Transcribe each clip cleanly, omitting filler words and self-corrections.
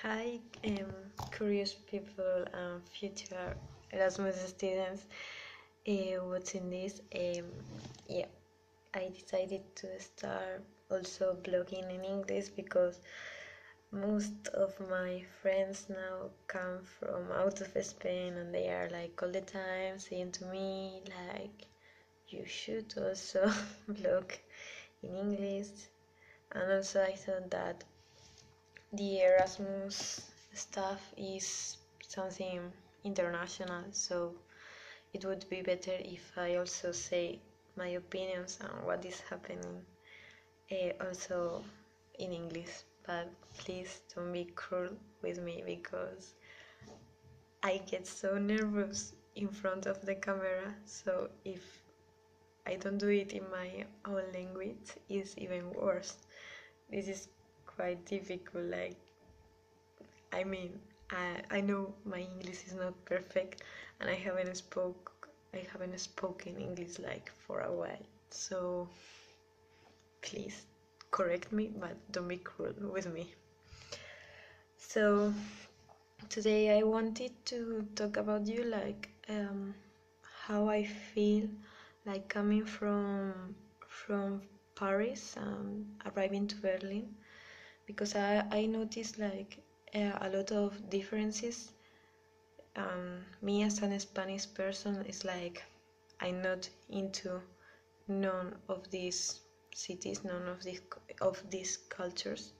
Hi, curious people and future Erasmus students. What's in this? Yeah, I decided to start also blogging in English because most of my friends now come from out of Spain and they are like all the time saying to me like you should also blog in English. And also I thought that the Erasmus stuff is something international, so it would be better if I also say my opinions on what is happening also in English. But please don't be cruel with me because I get so nervous in front of the camera, so if I don't do it in my own language, it's even worse. This is quite difficult, like I mean, I know my English is not perfect, and I haven't spoken English like for a while. So please correct me, but don't be cruel with me. So today I wanted to talk about you, like how I feel like coming from Paris and arriving to Berlin, because I noticed like a lot of differences. Me as an Spanish person is like I'm not into none of these cities, none of these cultures,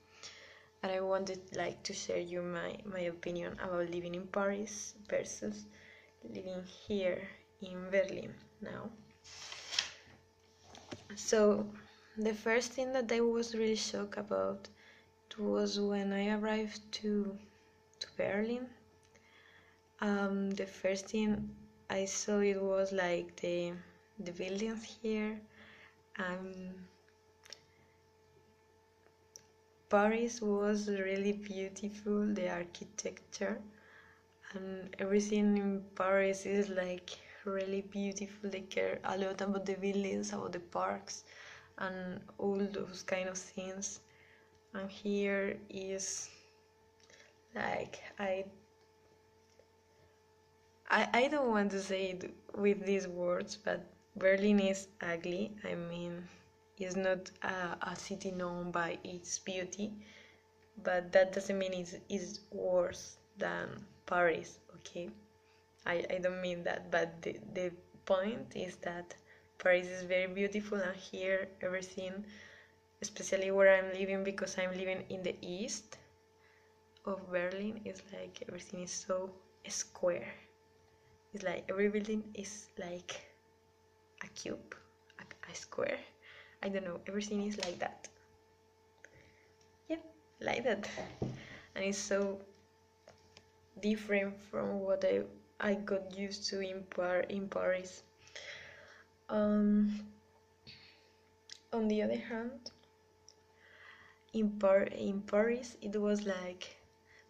and I wanted like to share you my opinion about living in Paris versus living here in Berlin now. So the first thing that I was really shocked about was when I arrived to Berlin. The first thing I saw it was like the buildings here. Paris was really beautiful, the architecture and everything in Paris is like really beautiful. They care a lot about the buildings, about the parks and all those kind of things. And here is like I don't want to say it with these words, but Berlin is ugly. I mean, it's not a city known by its beauty, but that doesn't mean it's worse than Paris, okay? I don't mean that, but the point is that Paris is very beautiful, and here everything, especially where I'm living, because I'm living in the east of Berlin, is like everything is so square. It's like every building is like a cube, a square. I don't know, everything is like that. Yeah, like that. And it's so different from what I got used to in Paris. On the other hand, in Paris, it was like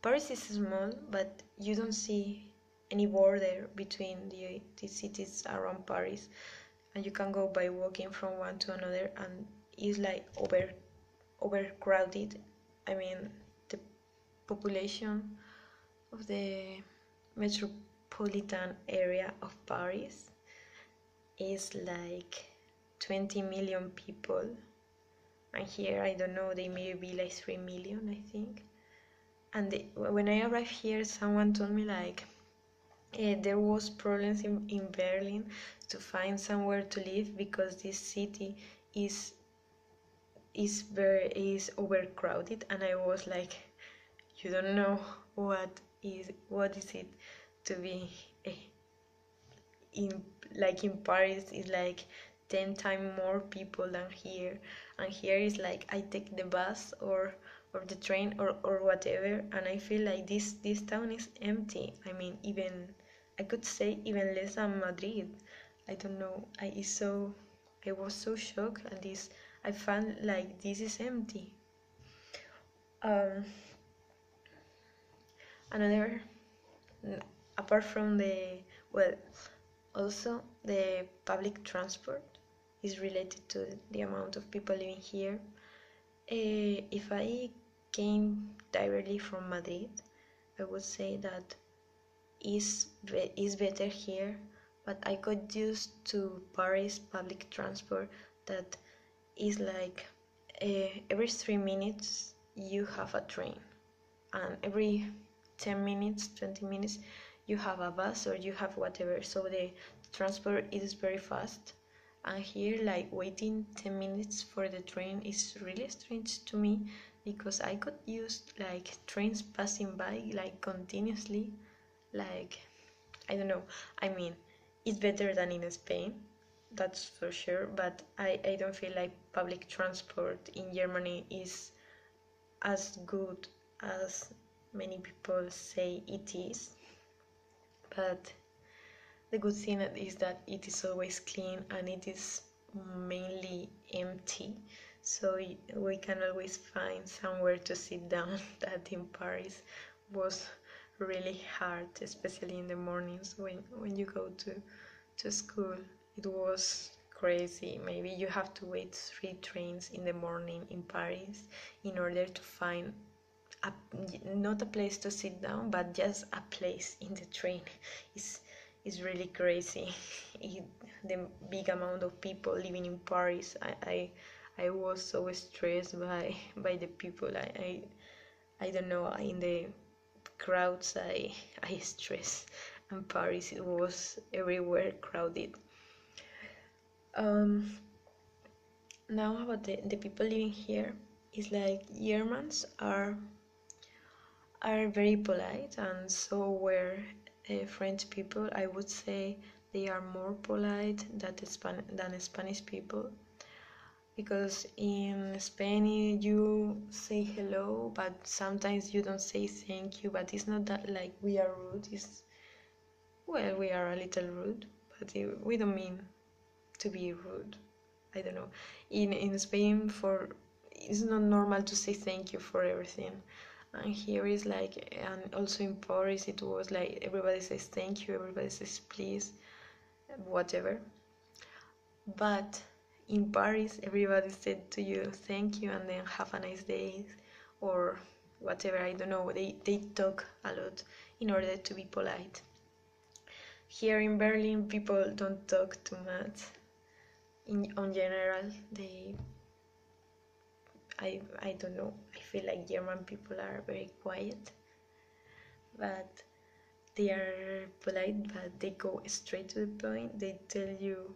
Paris is small, but you don't see any border between the cities around Paris, and you can go by walking from one to another, and it's like overcrowded. I mean, the population of the metropolitan area of Paris is like 20 million people, and here I don't know, they may be like 3 million, I think. And when I arrived here, someone told me like there was problems in Berlin to find somewhere to live because this city is overcrowded. And I was like, you don't know what is it to be in Paris is like 10 times more people than here, and here is like I take the bus or the train or whatever, and I feel like this town is empty. I mean, even I could say even less than Madrid. I don't know, I was so shocked at this. I found like this is empty. Another, apart from also the public transport is related to the amount of people living here. If I came directly from Madrid, I would say that is better here, but I got used to Paris public transport that is like every 3 minutes you have a train, and every 10 minutes, 20 minutes you have a bus or you have whatever, so the transport is very fast. And here, like, waiting 10 minutes for the train is really strange to me, because I got used like trains passing by like continuously. Like, I don't know, I mean, it's better than in Spain, that's for sure, but I don't feel like public transport in Germany is as good as many people say it is. But the good thing is that it is always clean and it is mainly empty, so we can always find somewhere to sit down. That in Paris was really hard, especially in the mornings when you go to school. It was crazy. Maybe you have to wait 3 trains in the morning in Paris in order to find a, not a place to sit down, but just a place in the train. It's really crazy. The big amount of people living in Paris, I was so stressed by the people. I don't know, in the crowds I stress, and Paris, it was everywhere crowded. Now about the people living here, is like Germans are very polite, and so were French people. I would say they are more polite than Spanish people, because in Spain you say hello, but sometimes you don't say thank you. But it's not that like we are rude. It's, well, we are a little rude, but we don't mean to be rude. I don't know. In Spain, it's not normal to say thank you for everything. And here is like, and also in Paris it was like everybody says thank you, everybody says please, whatever. But in Paris everybody said to you thank you and then have a nice day or whatever. I don't know, they talk a lot in order to be polite. Here in Berlin people don't talk too much. On general, I don't know, I feel like German people are very quiet, but they are polite, but they go straight to the point. They tell you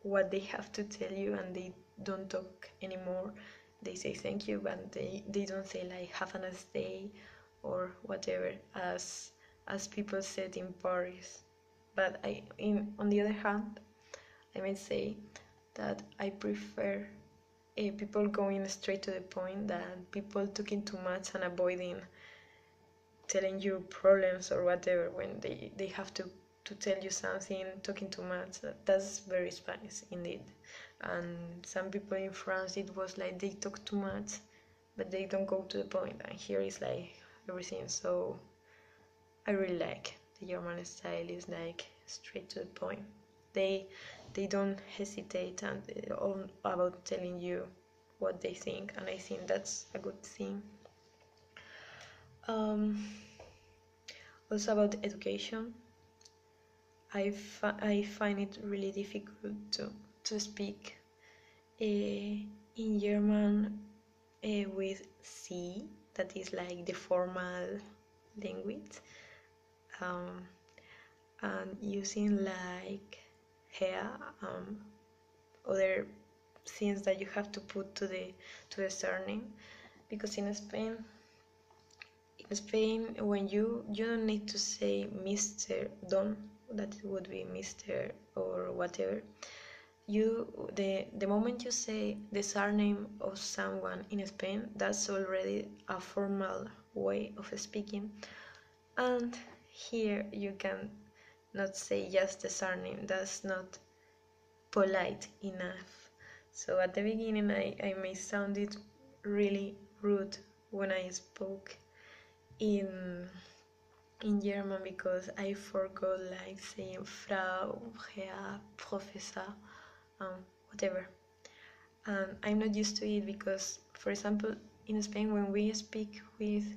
what they have to tell you and they don't talk anymore. They say thank you, but they don't say like have a nice day or whatever as people said in Paris. But on the other hand, I may say that I prefer people going straight to the point than people talking too much and avoiding telling you problems or whatever when they have to tell you something, talking too much. That's very Spanish indeed. And some people in France, it was like they talk too much but they don't go to the point, and here is like everything. So I really like the German style, is like straight to the point. They don't hesitate and all about telling you what they think, and I think that's a good thing. Also about education, I find it really difficult to speak in German with C, that is like the formal language, and using like hair, other things that you have to put to the surname, because in Spain when you don't need to say Mr. Don, that would be Mr. or whatever. The moment you say the surname of someone in Spain, that's already a formal way of speaking, and here you can not say just the surname. That's not polite enough. So at the beginning I may sounded really rude when I spoke in German, because I forgot like saying Frau, Herr, Professor, whatever. And I'm not used to it because, for example, in Spain, when we speak with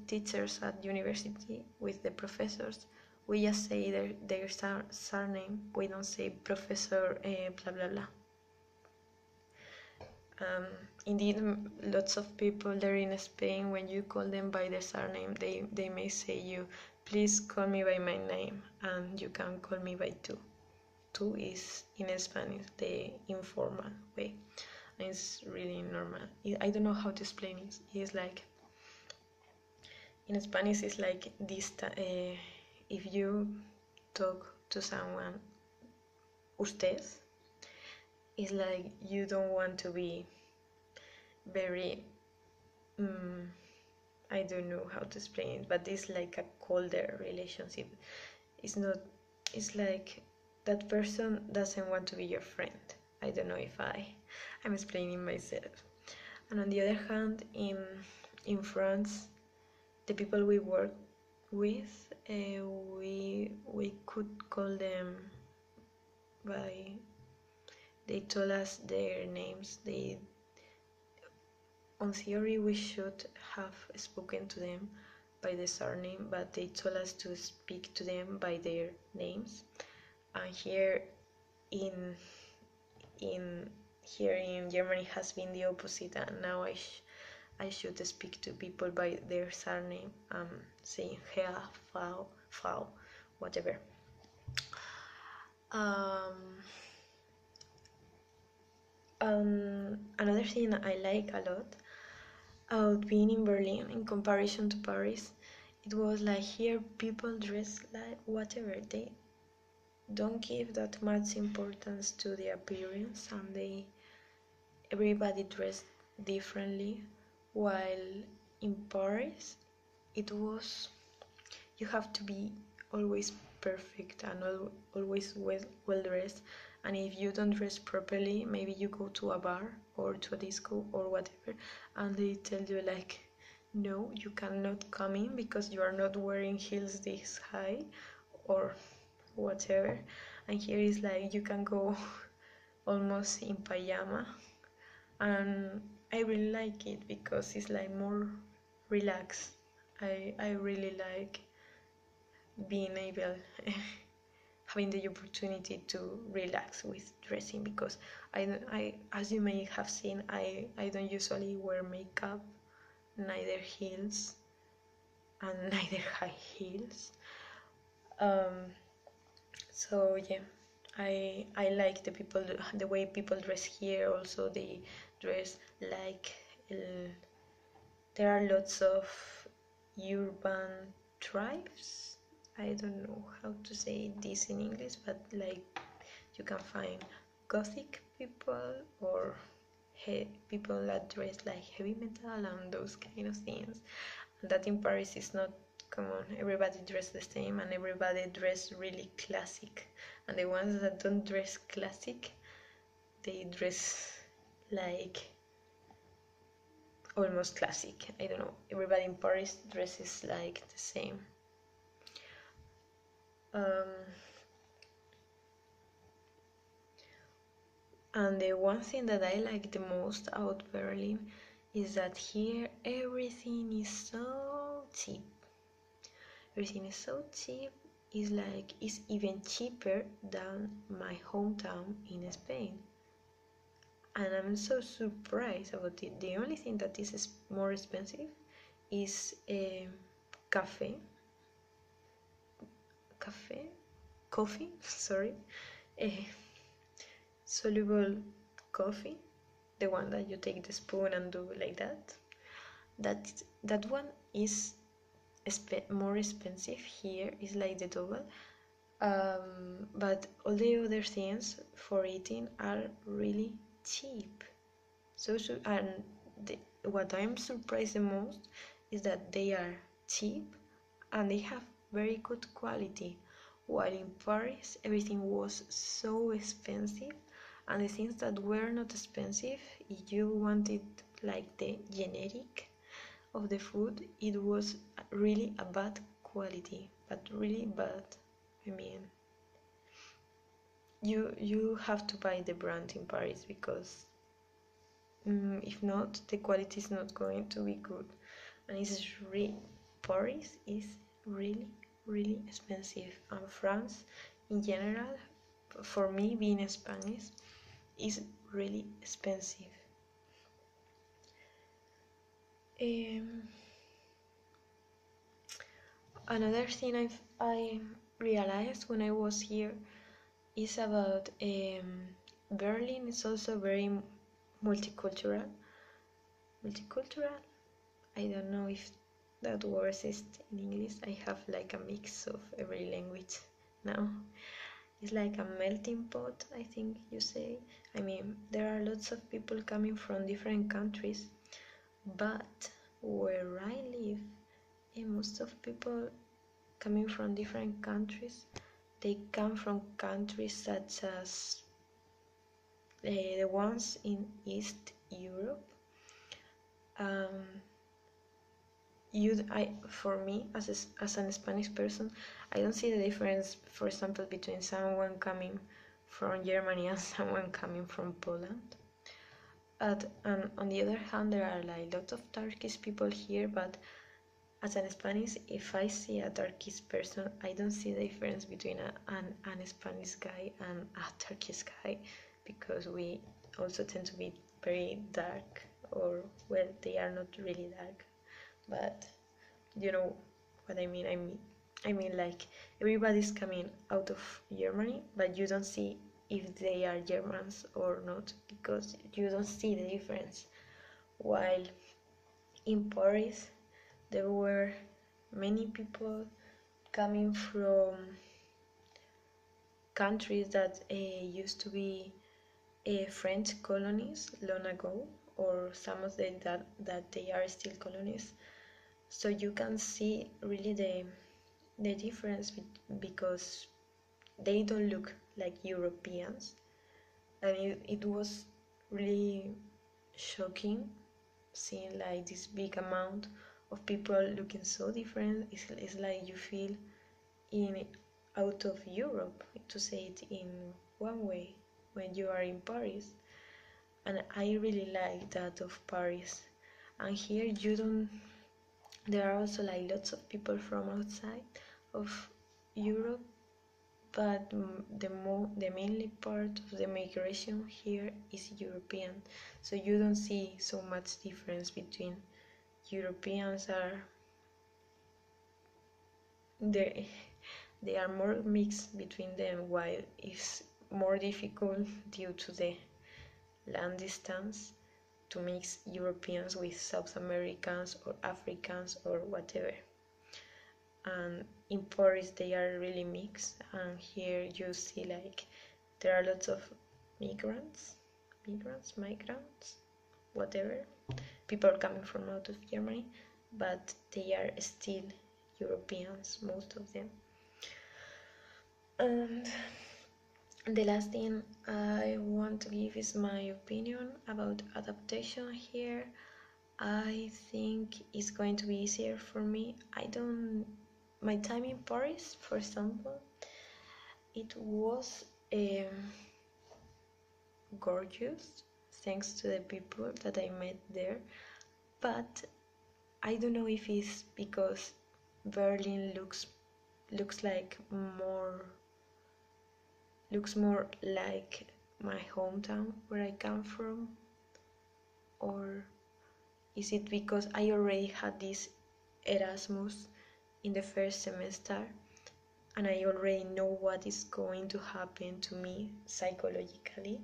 teachers at university, with the professors, we just say their surname. We don't say Professor blah blah blah. Indeed, lots of people there in Spain, when you call them by their surname, they may say you, please call me by my name, and you can call me by tu. Tu is in Spanish the informal way, and it's really normal. I don't know how to explain it. It's like, in Spanish, it's like this. If you talk to someone, ustedes, it's like you don't want to be very I don't know how to explain it, but it's like a colder relationship. It's not, it's like that person doesn't want to be your friend. I don't know if I'm explaining myself. And on the other hand, in France, the people we work with, we could call them by, they told us their names. On theory, we should have spoken to them by the surname, but they told us to speak to them by their names. And here in Germany has been the opposite, and now I should speak to people by their surname, saying Herr, Frau, whatever. Another thing I like a lot about being in Berlin in comparison to Paris, it was like here people dress like whatever. They don't give that much importance to the appearance, and everybody dressed differently, while in Paris it was, you have to be always perfect and always well dressed, and if you don't dress properly, maybe you go to a bar or to a disco or whatever, and they tell you like, no, you cannot come in because you are not wearing heels this high or whatever. And here is like you can go almost in pajama, and I really like it because it's like more relaxed. I really like being able having the opportunity to relax with dressing, because I as you may have seen, I don't usually wear makeup, neither heels and neither high heels. So yeah, I like the way people dress here. Also, they dress like there are lots of urban tribes. I don't know how to say this in English, but like you can find gothic people or people that dress like heavy metal and those kind of things. And that in Paris is not common. Everybody dress the same, and everybody dress really classic. And the ones that don't dress classic, they dress like almost classic. I don't know. Everybody in Paris dresses like the same. And the one thing that I like the most about Berlin is that here everything is so cheap. Everything is so cheap. It's even cheaper than my hometown in Spain. And I'm so surprised about it. The only thing that is more expensive is coffee, sorry, soluble coffee, the one that you take the spoon and do like that. That one is more expensive here. It's like the double. But all the other things for eating are really cheap. And what I'm surprised the most is that they are cheap and they have very good quality. While in Paris everything was so expensive, and the things that were not expensive, if you wanted like the generic of the food, it was really a bad quality, but really bad. I mean, you have to buy the brand in Paris because if not, the quality is not going to be good. And Paris is really expensive, and France in general, for me being Spanish, is really expensive. Another thing I realized when I was here is about Berlin is also very multicultural. Multicultural? I don't know if that word is in English. I have like a mix of every language now. It's like a melting pot, I think you say. I mean, there are lots of people coming from different countries, but where I live, most of people coming from different countries, they come from countries such as the ones in East Europe. For me, as an Spanish person, I don't see the difference, for example, between someone coming from Germany and someone coming from Poland. And on the other hand, there are like lots of Turkish people here, but as an Spanish, if I see a Turkish person, I don't see the difference between an Spanish guy and a Turkish guy, because we also tend to be very dark, or well, they are not really dark, but you know what I mean. I mean like everybody's coming out of Germany, but you don't see if they are Germans or not, because you don't see the difference. While in Paris, there were many people coming from countries that used to be French colonies long ago, or some of them that they are still colonies. So you can see really the difference because they don't look like Europeans, and it was really shocking seeing like this big amount of people looking so different. It's like you feel in out of Europe, to say it in one way, when you are in Paris. And I really like that of Paris. And here you don't, there are also like lots of people from outside of Europe, but the mainly part of the migration here is European. So you don't see so much difference between Europeans are they are more mixed between them, while it's more difficult due to the land distance to mix Europeans with South Americans or Africans or whatever. And in Paris they are really mixed, and here you see like there are lots of migrants, whatever, people coming from out of Germany, but they are still Europeans, most of them. And the last thing I want to give is my opinion about adaptation here. I think it's going to be easier for me. My time in Paris, for example, it was gorgeous thanks to the people that I met there, but I don't know if it's because Berlin looks more like my hometown where I come from, or is it because I already had this Erasmus in the first semester and I already know what is going to happen to me psychologically?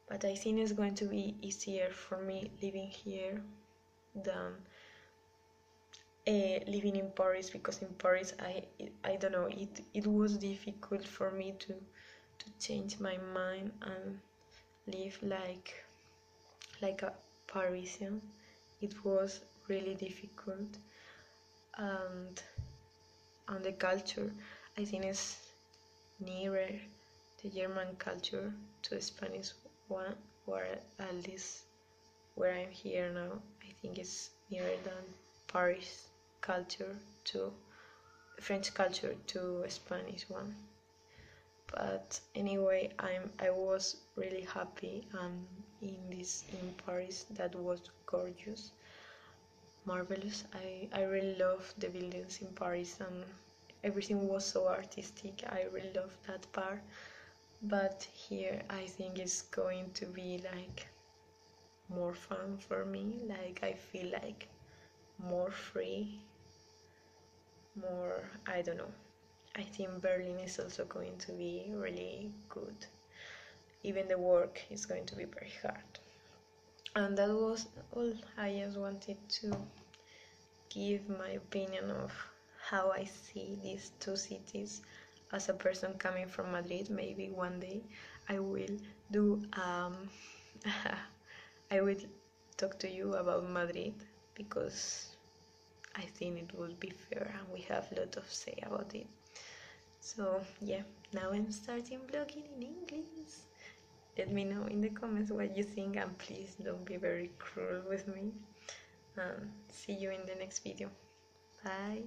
But I think it's going to be easier for me living here than living in Paris, because in Paris I don't know, it was difficult for me to change my mind and live like a Parisian. It was really difficult, and the culture, I think, is nearer the German culture to the Spanish one, or at least where I'm here now. I think it's nearer than Paris culture to French culture to Spanish one. But anyway, I was really happy and in Paris that was gorgeous, marvelous. I really love the buildings in Paris, and everything was so artistic. I really love that part. But here I think it's going to be like more fun for me. Like I feel like more free, more, I don't know. I think Berlin is also going to be really good. Even the work is going to be very hard. And that was all. I just wanted to give my opinion of how I see these two cities as a person coming from Madrid. Maybe one day I will do I will talk to you about Madrid, because I think it would be fair and we have a lot of say about it. So yeah, now I'm starting vlogging in English. Let me know in the comments what you think, and please don't be very cruel with me. And see you in the next video. Bye.